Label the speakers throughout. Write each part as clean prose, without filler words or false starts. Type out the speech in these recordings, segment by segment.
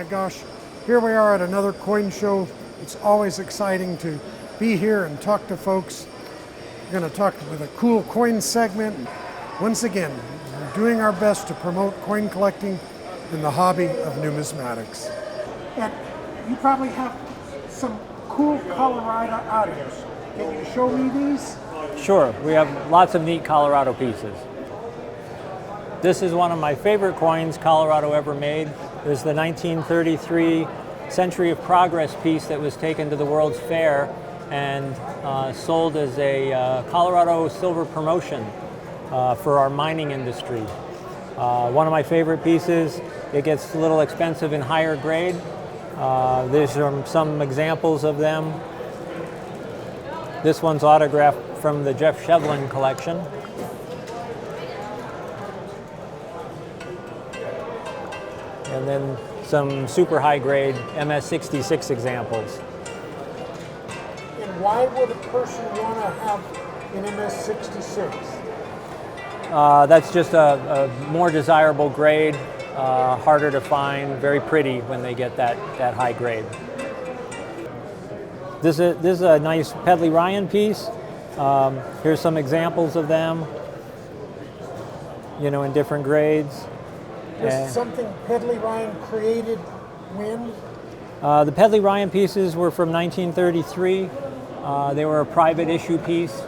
Speaker 1: gosh, here we are at another coin show. It's always exciting to be here and talk to folks. We're going to talk with a cool coin segment. Once again, we're doing our best to promote coin collecting in the hobby of numismatics. And you probably have some cool Colorado items. Can you show me these?
Speaker 2: Sure, we have lots of neat Colorado pieces. This is one of my favorite coins Colorado ever made. It was the 1933 Century of Progress piece that was taken to the World's Fair and sold as a Colorado silver promotion for our mining industry. One of my favorite pieces. It gets a little expensive in higher grade. There's some examples of them. This one's autographed from the Jeff Shevlin collection. And then some super high grade MS66 examples.
Speaker 1: And why would a person want to have an MS66?
Speaker 2: That's just a more desirable grade, harder to find, very pretty when they get that high grade. This is a nice Pedley-Ryan piece. Here's some examples of them, you know, in different grades.
Speaker 1: Is something Pedley-Ryan created when?
Speaker 2: The Pedley-Ryan pieces were from 1933. They were a private issue piece.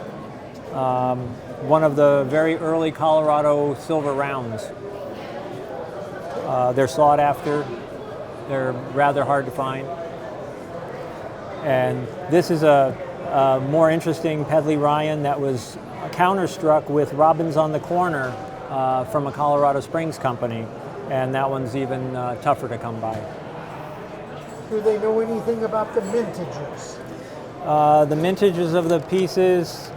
Speaker 2: One of the very early Colorado silver rounds. They're sought after. They're rather hard to find. And this is a more interesting Pedley-Ryan that was counterstruck with Robins on the Corner from a Colorado Springs company, and that one's even tougher to come by.
Speaker 1: Do they know anything about the mintages?
Speaker 2: The mintages of the pieces,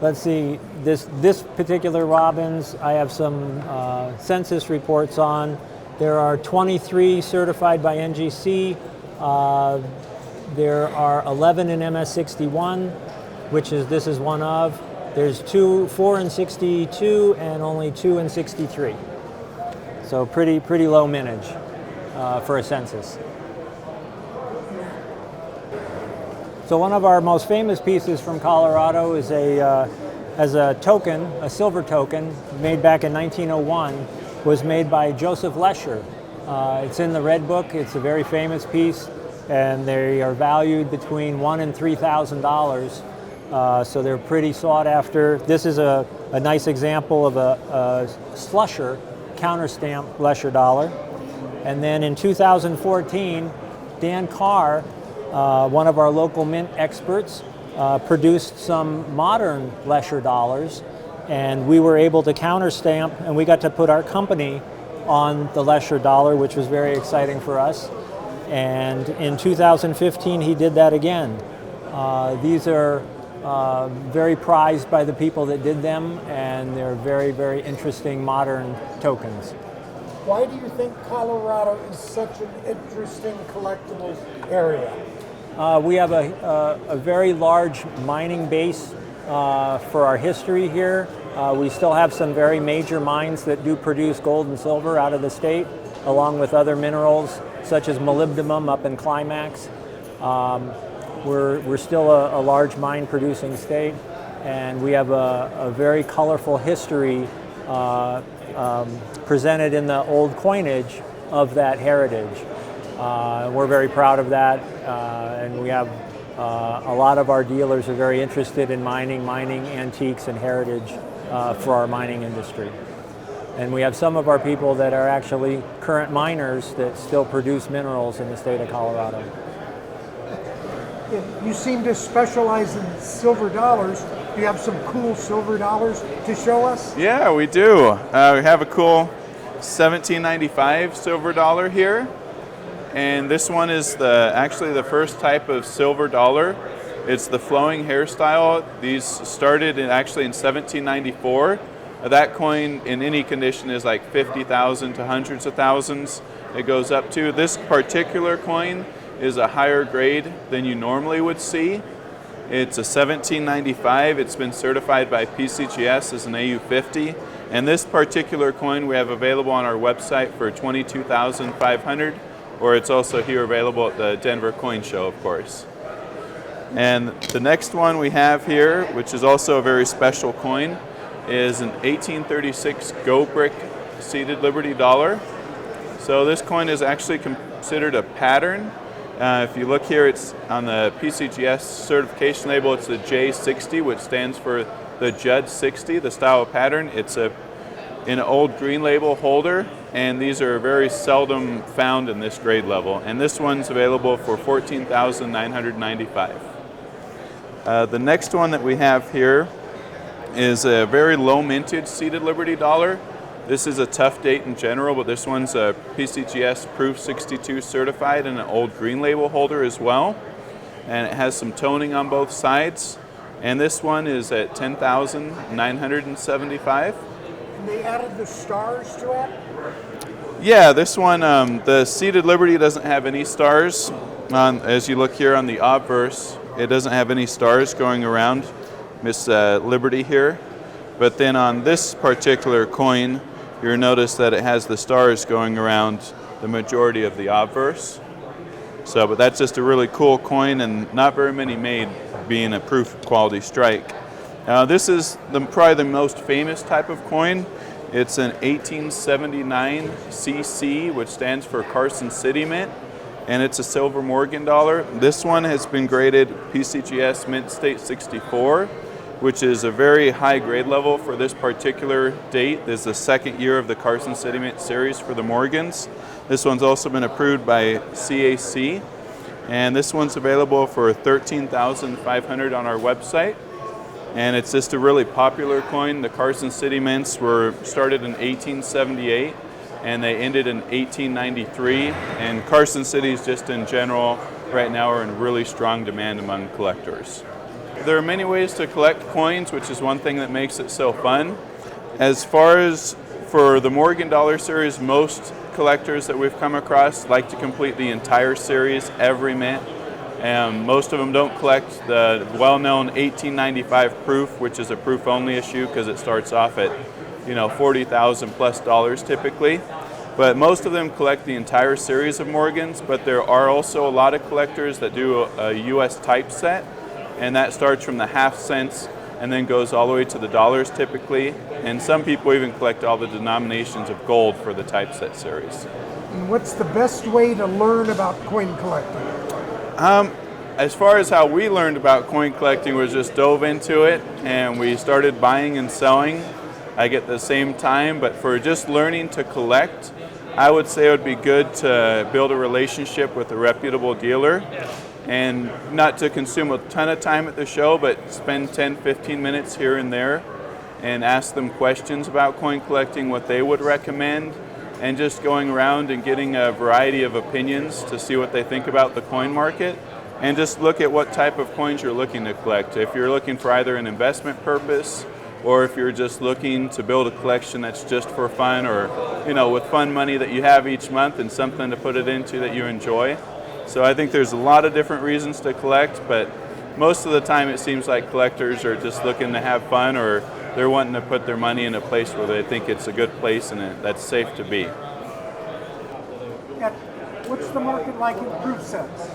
Speaker 2: let's see, this particular Robins, I have some census reports on. There are 23 certified by NGC. There are 11 in MS61, this is one of. There's 4 in 62 and only 2 in 63. So pretty low mintage for a census. So one of our most famous pieces from Colorado is as a token, a silver token, made back in 1901, was made by Joseph Lesher. It's in the Red Book. It's a very famous piece, and they are valued between $1,000 and $3,000. So they're pretty sought after. This is a nice example of a slusher counterstamp Lesher Dollar. And then in 2014, Dan Carr, one of our local mint experts, produced some modern Lesher Dollars, and we were able to counterstamp, and we got to put our company on the Lesher Dollar, which was very exciting for us. And in 2015, he did that again. These are very prized by the people that did them, and they're very, very interesting modern tokens.
Speaker 1: Why do you think Colorado is such an interesting collectibles area?
Speaker 2: We have a very large mining base for our history here. We still have some very major mines that do produce gold and silver out of the state, along with other minerals such as molybdenum up in Climax. We're still a large mine producing state, and we have a very colorful history presented in the old coinage of that heritage. We're very proud of that, and we have a lot of our dealers are very interested in mining antiques and heritage for our mining industry. And we have some of our people that are actually current miners that still produce minerals in the state of Colorado.
Speaker 1: You seem to specialize in silver dollars. Do you have some cool silver dollars to show us?
Speaker 3: Yeah, we do. We have a cool 1795 silver dollar here. And this one is actually the first type of silver dollar. It's the flowing hairstyle. These started actually in 1794. That coin in any condition is like 50,000 to hundreds of thousands. It goes up to. This particular coin is a higher grade than you normally would see. It's a 1795. It's been certified by PCGS as an AU50. And this particular coin we have available on our website for $22,500, or it's also here available at the Denver Coin Show, of course. And the next one we have here, which is also a very special coin, is an 1836 Gobrecht Seated Liberty Dollar. So this coin is actually considered a pattern. If you look here, it's on the PCGS certification label, it's the J60, which stands for the Judd 60, the style of pattern. It's an old green label holder, and these are very seldom found in this grade level. And this one's available for $14,995. The next one that we have here is a very low mintage Seated Liberty Dollar. This is a tough date in general, but this one's a PCGS Proof 62 certified and an old green label holder as well. And it has some toning on both sides. And this one is at $10,975.
Speaker 1: And they added the stars to it?
Speaker 3: Yeah, this one, the Seated Liberty doesn't have any stars. As you look here on the obverse, it doesn't have any stars going around Miss Liberty here. But then on this particular coin, you'll notice that it has the stars going around the majority of the obverse. So, but that's just a really cool coin, and not very many made, being a proof quality strike. This is probably the most famous type of coin. It's an 1879 CC, which stands for Carson City Mint, and it's a silver Morgan dollar. This one has been graded PCGS Mint State 64, which is a very high grade level for this particular date. This is the second year of the Carson City Mint series for the Morgans. This one's also been approved by CAC, and this one's available for $13,500 on our website. And it's just a really popular coin. The Carson City Mints were started in 1878, and they ended in 1893. And Carson Cities, just in general, right now are in really strong demand among collectors. There are many ways to collect coins, which is one thing that makes it so fun. As far as for the Morgan Dollar series, most collectors that we've come across like to complete the entire series, every mint. And most of them don't collect the well-known 1895 proof, which is a proof-only issue because it starts off at, $40,000+ typically. But most of them collect the entire series of Morgans, but there are also a lot of collectors that do a US typeset, and that starts from the half cents and then goes all the way to the dollars typically. And some people even collect all the denominations of gold for the typeset series.
Speaker 1: And what's the best way to learn about coin collecting?
Speaker 3: As far as how we learned about coin collecting was just dove into it, and we started buying and selling like at the same time. But for just learning to collect, I would say it would be good to build a relationship with a reputable dealer, and not to consume a ton of time at the show, but spend 10-15 minutes here and there and ask them questions about coin collecting, what they would recommend, and just going around and getting a variety of opinions to see what they think about the coin market. And just look at what type of coins you're looking to collect. If you're looking for either an investment purpose, or if you're just looking to build a collection that's just for fun, or with fun money that you have each month and something to put it into that you enjoy. So I think there's a lot of different reasons to collect, but most of the time it seems like collectors are just looking to have fun, or they're wanting to put their money in a place where they think it's a good place and that's safe to be.
Speaker 1: What's the market like in proof sets?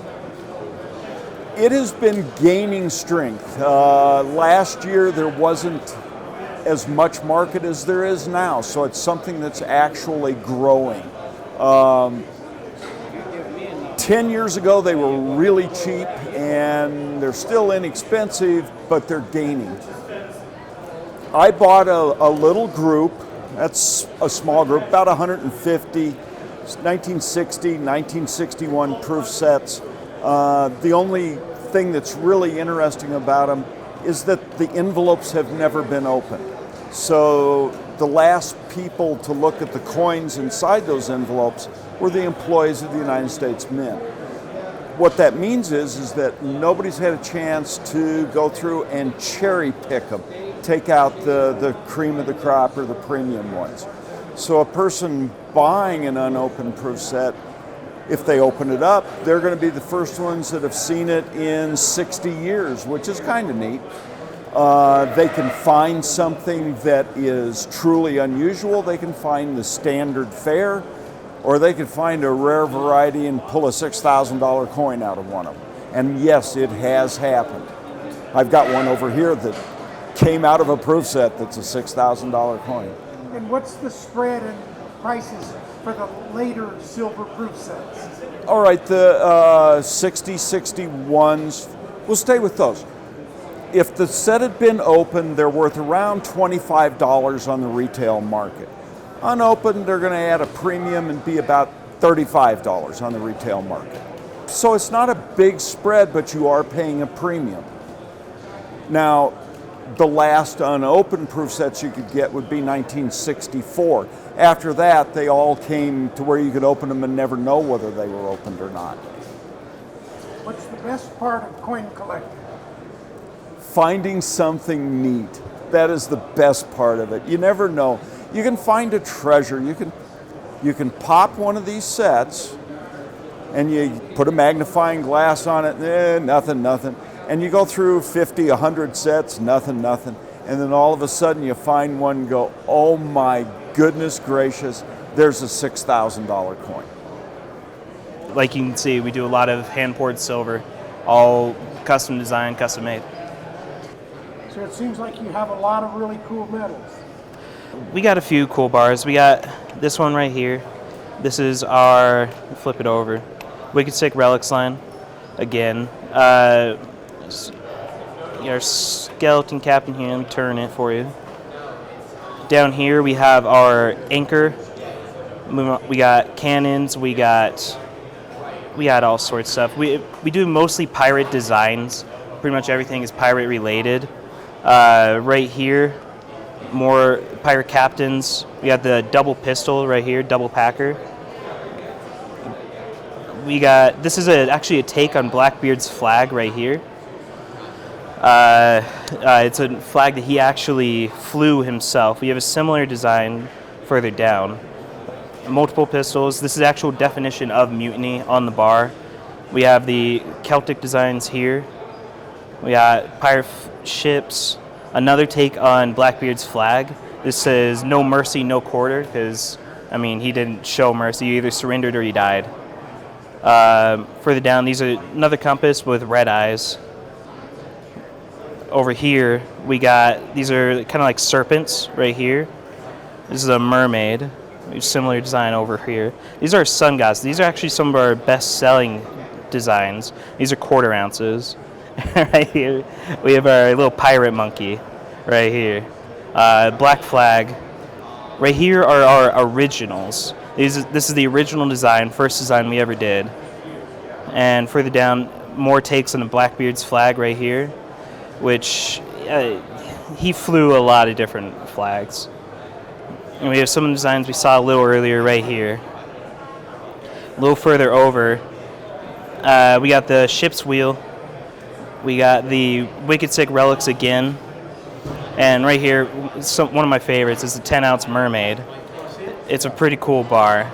Speaker 4: It has been gaining strength. Last year there wasn't as much market as there is now, so it's something that's actually growing. 10 years ago they were really cheap, and they're still inexpensive, but they're gaining. I bought a little group, that's a small group, about 150, 1960, 1961 proof sets. The only thing that's really interesting about them is that the envelopes have never been opened. So the last people to look at the coins inside those envelopes were the employees of the United States Mint. What that means is that nobody's had a chance to go through and cherry pick them, take out the cream of the crop or the premium ones. So a person buying an unopened proof set If they open it up, they're going to be the first ones that have seen it in 60 years, which is kind of neat. They can find something that is truly unusual. They can find the standard fare, or they can find a rare variety and pull a $6,000 coin out of one of them. And yes, it has happened. I've got one over here that came out of a proof set that's a $6,000 coin.
Speaker 1: And what's the spread in prices for the later silver proof sets?
Speaker 4: All right, the 60, 61s, we'll stay with those. If the set had been opened, they're worth around $25 on the retail market. Unopened, they're going to add a premium and be about $35 on the retail market. So it's not a big spread, but you are paying a premium. Now, the last unopened proof sets you could get would be 1964. After that, they all came to where you could open them and never know whether they were opened or not.
Speaker 1: What's the best part of coin collecting?
Speaker 4: Finding something neat. That is the best part of it. You never know. You can find a treasure. You can pop one of these sets and you put a magnifying glass on it, nothing. And you go through 50, 100 sets, nothing. And then all of a sudden you find one and go, oh my goodness gracious, there's a $6,000 coin.
Speaker 5: Like you can see, we do a lot of hand-poured silver, all custom designed, custom made.
Speaker 1: So it seems like you have a lot of really cool metals.
Speaker 5: We got a few cool bars. We got this one right here. This is our, flip it over, Wicked Sick Relics line. Again, our skeleton captain here, let me turn it for you. Down here we have our anchor. We got cannons, we got all sorts of stuff. We do mostly pirate designs. Pretty much everything is pirate related. Right here, more pirate captains. We got the double pistol right here, double packer. This is actually a take on Blackbeard's flag right here. It's a flag that he actually flew himself. We have a similar design further down. Multiple pistols. This is the actual definition of mutiny on the bar. We have the Celtic designs here. We got pirate ships. Another take on Blackbeard's flag. This says no mercy, no quarter, because, I mean, he didn't show mercy. You either surrendered or you died. Further down, these are another compass with red eyes. Over here, we got, these are kind of like serpents right here. This is a mermaid. Similar design over here. These are sun gods. These are actually some of our best-selling designs. These are quarter ounces. Right here, we have our little pirate monkey right here. Black flag. Right here are our originals. This is the original design, first design we ever did. And further down, more takes on the Blackbeard's flag right here, which he flew a lot of different flags. And we have some of the designs we saw a little earlier right here. A little further over, we got the ship's wheel. We got the Wicked Sick Relics again. And right here, one of my favorites is the 10-ounce mermaid. It's a pretty cool bar.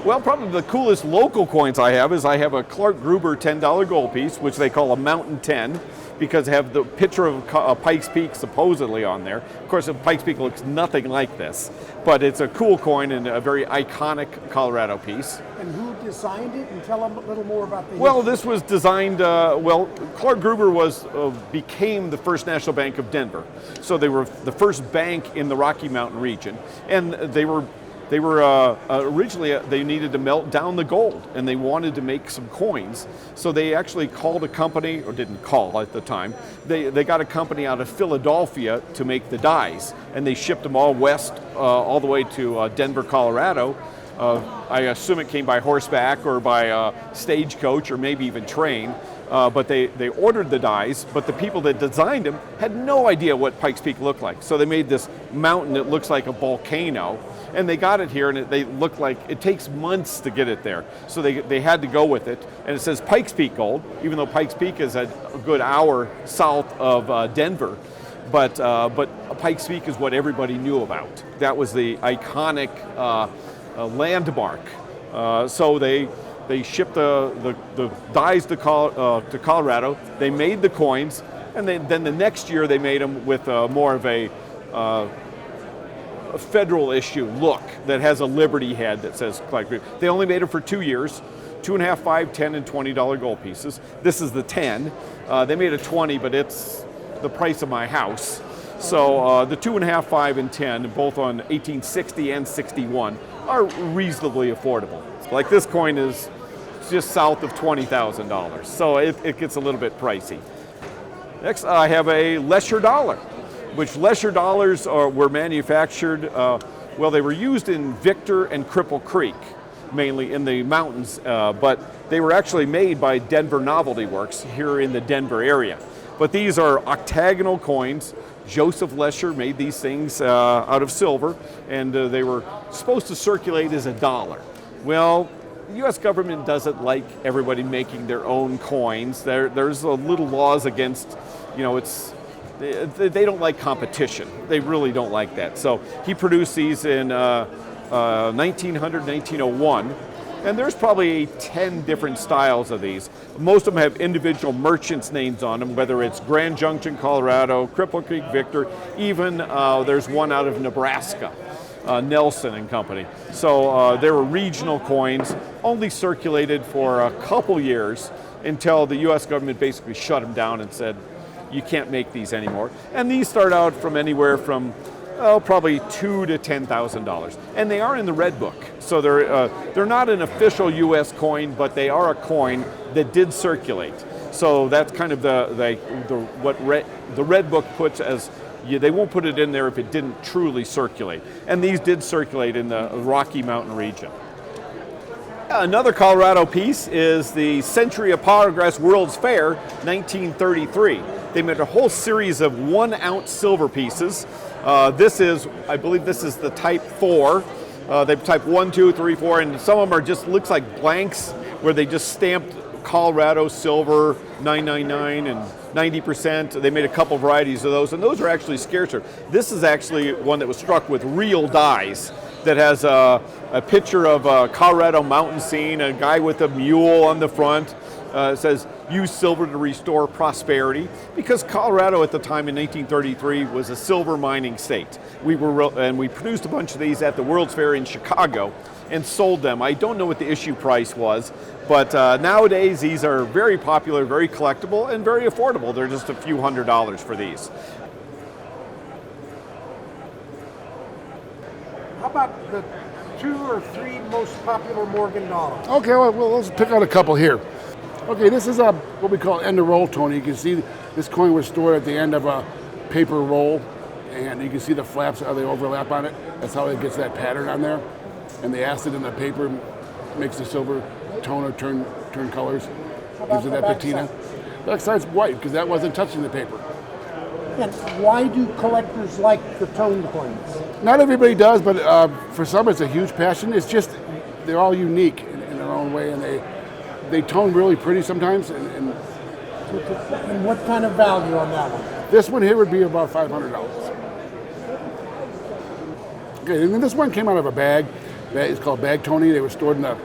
Speaker 6: Well, probably the coolest local coins I have is I have a Clark Gruber $10 gold piece, which they call a Mountain 10, because they have the picture of Pike's Peak supposedly on there. Of course, Pike's Peak looks nothing like this, but it's a cool coin and a very iconic Colorado piece.
Speaker 1: And who designed it? And tell them a little more about the
Speaker 6: Well,
Speaker 1: history.
Speaker 6: this was designed, Clark Gruber became the first national bank of Denver. So they were the first bank in the Rocky Mountain region. And they were originally, they needed to melt down the gold, and they wanted to make some coins. So they actually called a company, or didn't call at the time, they got a company out of Philadelphia to make the dies, and they shipped them all west, all the way to Denver, Colorado. I assume it came by horseback or by stagecoach or maybe even train. But they ordered the dies, but the people that designed them had no idea what Pike's Peak looked like. So they made this mountain that looks like a volcano, and they got it here, and they look like it takes months to get it there. So they had to go with it, and it says Pike's Peak Gold, even though Pike's Peak is a good hour south of Denver. But Pike's Peak is what everybody knew about. That was the iconic landmark So they shipped the dies to Colorado. They made the coins, and then the next year they made them with more of a federal issue look that has a Liberty head that says Clyde Gruber. They only made them for 2 years, 2.5, 5, 10, and $20 gold pieces. This is the 10. They made a 20, but it's the price of my house. So the 2.5, 5, and 10, both on 1860 and 61, are reasonably affordable. Like this coin is just south of $20,000, so it gets a little bit pricey. Next, I have a Lesher Dollar, which Lesher Dollars were manufactured, well, they were used in Victor and Cripple Creek, mainly in the mountains, but they were actually made by Denver Novelty Works here in the Denver area. But these are octagonal coins. Joseph Lesher made these things out of silver, and they were supposed to circulate as $1. Well, the U.S. government doesn't like everybody making their own coins. There's a little laws against, they don't like competition. They really don't like that. So he produced these in 1900, 1901. And there's probably 10 different styles of these. Most of them have individual merchants' names on them, whether it's Grand Junction, Colorado, Cripple Creek, Victor, even there's one out of Nebraska, Nelson and Company. So they were regional coins, only circulated for a couple years until the U.S. government basically shut them down and said, you can't make these anymore. And these start out from anywhere from probably $2,000 to $10,000, and they are in the Red Book. So they're not an official U.S. coin, but they are a coin that did circulate. So that's kind of what the Red Book puts as. They won't put it in there if it didn't truly circulate, and these did circulate in the Rocky Mountain region. Another Colorado piece is the Century of Progress World's Fair, 1933. They made a whole series of 1 ounce silver pieces. I believe this is the type 4. They've type 1, 2, 3, 4, and some of them are just looks like blanks where they just stamped Colorado silver 999 and 90%. They made a couple varieties of those, and those are actually scarcer. This is actually one that was struck with real dies that has a picture of a Colorado mountain scene, a guy with a mule on the front. It says, use silver to restore prosperity, because Colorado at the time in 1933 was a silver mining state. We produced a bunch of these at the World's Fair in Chicago and sold them. I don't know what the issue price was, but nowadays these are very popular, very collectible, and very affordable. They're just a few $100s for these.
Speaker 1: How about the 2 or 3 most popular Morgan dollars?
Speaker 7: Okay, well, let's pick out a couple here. Okay, this is what we call end of roll, Tony. You can see this coin was stored at the end of a paper roll, and you can see the flaps, how they overlap on it. That's how it gets that pattern on there. And the acid in the paper makes the silver tone or turn colors, gives it that patina. The backside's white because that wasn't touching the paper.
Speaker 1: And why do collectors like the toned coins?
Speaker 7: Not everybody does, but for some it's a huge passion. It's just they're all unique in their own way, and they tone really pretty sometimes. And
Speaker 1: what kind of value on that one?
Speaker 7: This one here would be about $500. Okay, and then this one came out of a bag. It's called bag Tony. They were stored in the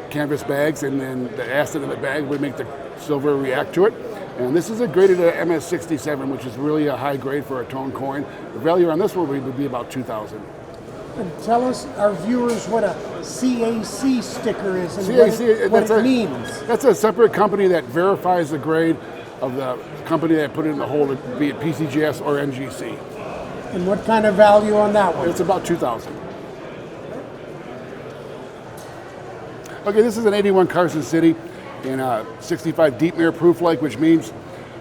Speaker 7: canvas bags, and then the acid in the bag would make the silver react to it. And this is a graded MS67, which is really a high grade for a toned coin. The value on this one would be about $2,000.
Speaker 1: And tell us, our viewers, what a CAC sticker is and
Speaker 7: CAC,
Speaker 1: what it means.
Speaker 7: That's a separate company that verifies the grade of the company that put it in the hole, be it PCGS or NGC.
Speaker 1: And what kind of value on that one?
Speaker 7: It's about $2,000. Okay, this is an 81 Carson City in a 65 deep mirror proof-like, which means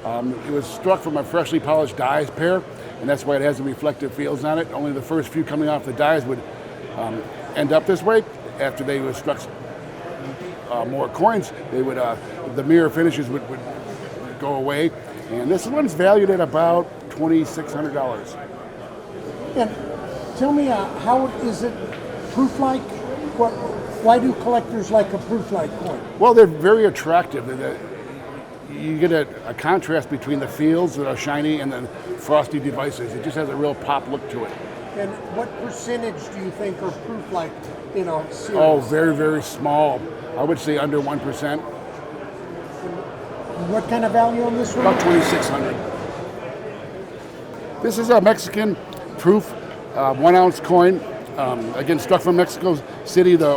Speaker 7: it was struck from a freshly polished dies pair, and that's why it has the reflective fields on it. Only the first few coming off the dies would end up this way. After they were struck more coins, they would the mirror finishes would go away. And this one's valued at about $2,600.
Speaker 1: And tell me, how is it proof-like? Why do collectors like a proof-like coin?
Speaker 7: Well, they're very attractive. You get a contrast between the fields that are shiny and the frosty devices. It just has a real pop look to it.
Speaker 1: And what percentage do you think are proof-like in a series?
Speaker 7: Oh, very, very small. I would say under 1%.
Speaker 1: What kind of value on this one?
Speaker 7: About 2,600. This is a Mexican proof 1 ounce coin. Again, struck from Mexico City, the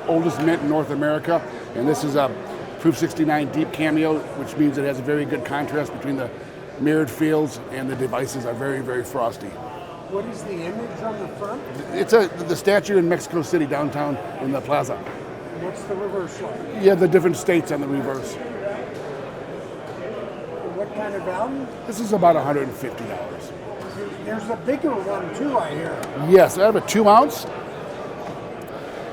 Speaker 7: oldest mint in North America. And this is a proof 69 deep cameo, which means it has a very good contrast between the mirrored fields and the devices are very, very frosty.
Speaker 1: What is the image on the front?
Speaker 7: It's the statue in Mexico City downtown in the plaza.
Speaker 1: What's the reverse like?
Speaker 7: You have the different states on the reverse.
Speaker 1: What kind of value?
Speaker 7: This is about $150.
Speaker 1: There's a bigger one too, I hear.
Speaker 7: Yes, I have a 2 ounce.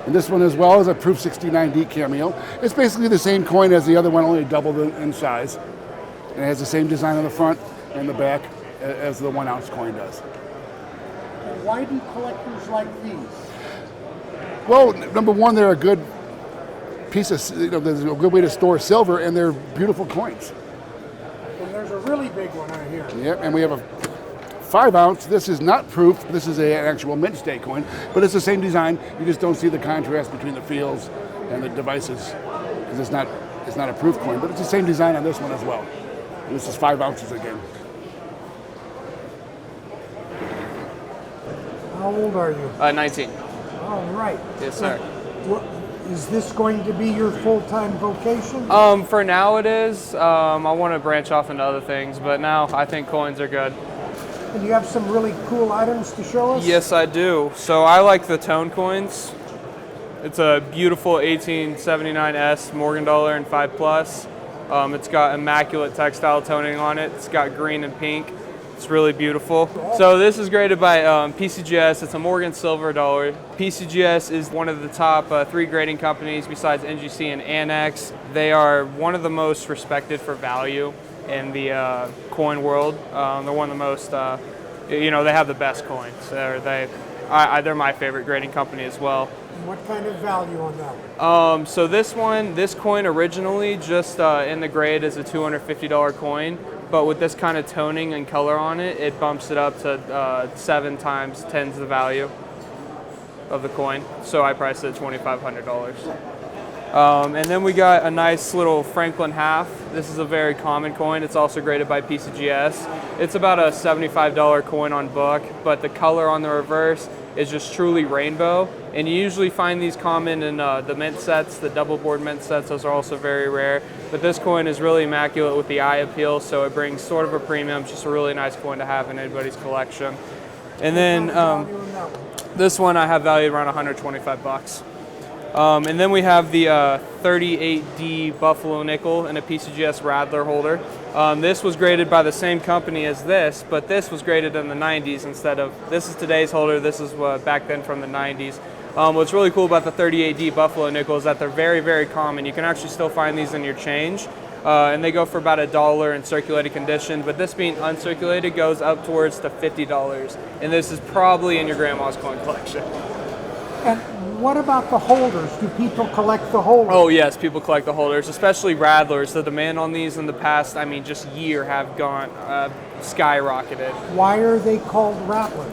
Speaker 7: And this one as well is a proof 69D cameo. It's basically the same coin as the other one, only double in size. And it has the same design on the front and the back as the 1 ounce coin does.
Speaker 1: Why do collectors like these?
Speaker 7: Well, number one, they're a good piece of, there's a good way to store silver, and they're beautiful coins.
Speaker 1: And there's a really big one out here.
Speaker 7: Yep, and we have a 5 ounce. This is not proof. This is an actual mint state coin, but it's the same design. You just don't see the contrast between the fields and the devices because it's not a proof coin, but it's the same design on this one as well. And this is 5 ounces again.
Speaker 1: How old are you?
Speaker 8: 19.
Speaker 1: All right.
Speaker 8: Yes, sir.
Speaker 1: Is this going to be your full-time vocation?
Speaker 8: For now it is. I want to branch off into other things, but now I think coins are good.
Speaker 1: And you have some really cool items to show us?
Speaker 8: Yes, I do. So I like the Toned coins. It's a beautiful 1879S Morgan Dollar in 5+. It's got immaculate textile toning on it. It's got green and pink. It's really beautiful. So this is graded by PCGS. It's a Morgan Silver Dollar. PCGS is one of the top 3 grading companies besides NGC and Annex. They are one of the most respected for value in the coin world. They're one of the most, they have the best coins. They're my favorite grading company as well.
Speaker 1: What kind of value on that one?
Speaker 8: So this coin originally just in the grade is a $250 coin. But with this kind of toning and color on it, it bumps it up to 7 times 10's the value of the coin. So I priced it at $2,500. And then we got a nice little Franklin half. This is a very common coin. It's also graded by PCGS. It's about a $75 coin on book, but the color on the reverse is just truly rainbow. And you usually find these common in the mint sets, the double board mint sets. Those are also very rare. But this coin is really immaculate with the eye appeal, so it brings sort of a premium. It's just a really nice coin to have in anybody's collection. And then this one I have valued around 125 bucks. And then we have the 38D Buffalo Nickel in a PCGS Radler holder. This was graded by the same company as this, but this was graded in the 90s instead of, this is today's holder, this is back then from the 90s. What's really cool about the 38D Buffalo Nickel is that they're very, very common. You can actually still find these in your change, and they go for about $1 in circulated condition, but this being uncirculated goes up towards to $50, and this is probably in your grandma's coin collection.
Speaker 1: And what about the holders? Do people collect the holders?
Speaker 8: Oh yes, people collect the holders, especially Radlers. The demand on these in the past, just year have gone skyrocketed.
Speaker 1: Why are they called rattlers?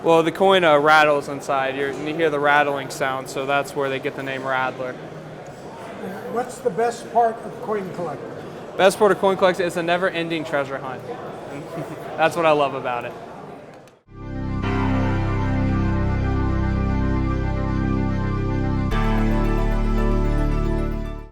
Speaker 8: Well, the coin rattles inside. You hear the rattling sound, so that's where they get the name Radler.
Speaker 1: What's the best part of coin collecting?
Speaker 8: Best part of coin collecting is a never-ending treasure hunt. That's what I love about it.